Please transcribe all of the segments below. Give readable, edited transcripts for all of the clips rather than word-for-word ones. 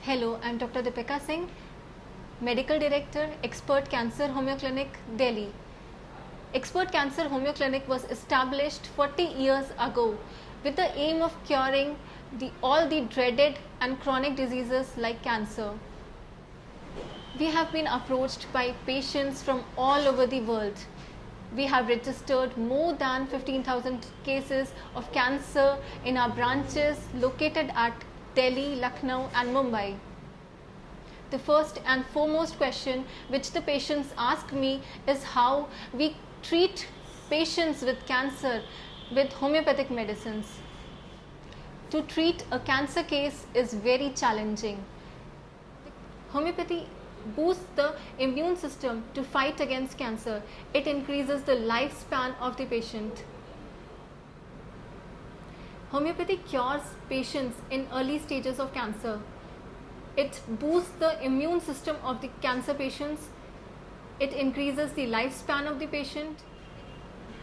Hello, I'm Dr. Deepika Singh, Medical Director, Expert Cancer Homeo Clinic, Delhi. Expert Cancer Homeo Clinic was established 40 years ago with the aim of curing all the dreaded and chronic diseases like cancer. We have been approached by patients from all over the world. We have registered more than 15,000 cases of cancer in our branches located at Delhi, Lucknow and Mumbai. The first and foremost question which the patients ask me is how we treat patients with cancer with homeopathic medicines. To treat a cancer case is very challenging. Homeopathy boosts the immune system to fight against cancer. It increases the lifespan of the patient. Homeopathy cures patients in early stages of cancer. It boosts the immune system of the cancer patients. It increases the lifespan of the patient.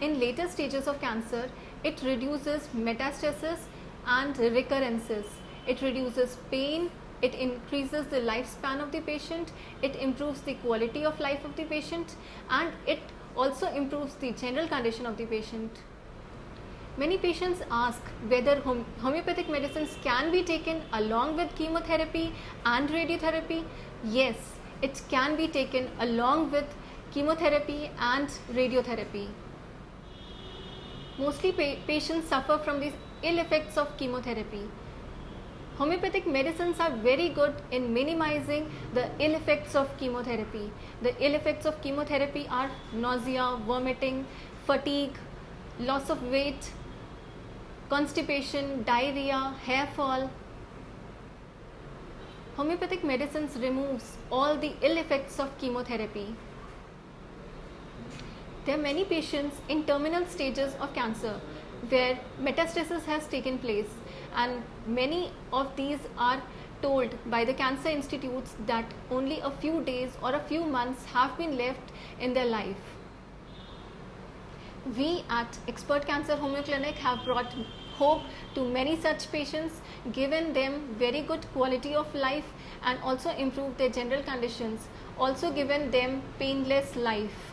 In later stages of cancer, it reduces metastasis and recurrences. It reduces pain. It increases the lifespan of the patient. It improves the quality of life of the patient, and it also improves the general condition of the patient. Many patients ask whether homeopathic medicines can be taken along with chemotherapy and radiotherapy. Yes, it can be taken along with chemotherapy and radiotherapy. Mostly patients suffer from the ill effects of chemotherapy. Homeopathic medicines are very good in minimizing the ill effects of chemotherapy. The ill effects of chemotherapy are nausea, vomiting, fatigue, loss of weight, constipation, diarrhea, hair fall. Homeopathic medicines removes all the ill effects of chemotherapy. There are many patients in terminal stages of cancer where metastasis has taken place, and many of these are told by the cancer institutes that only a few days or a few months have been left in their life. We at Expert Cancer Homeo Clinic have brought hope to many such patients, given them very good quality of life and also improved their general conditions, also given them painless life.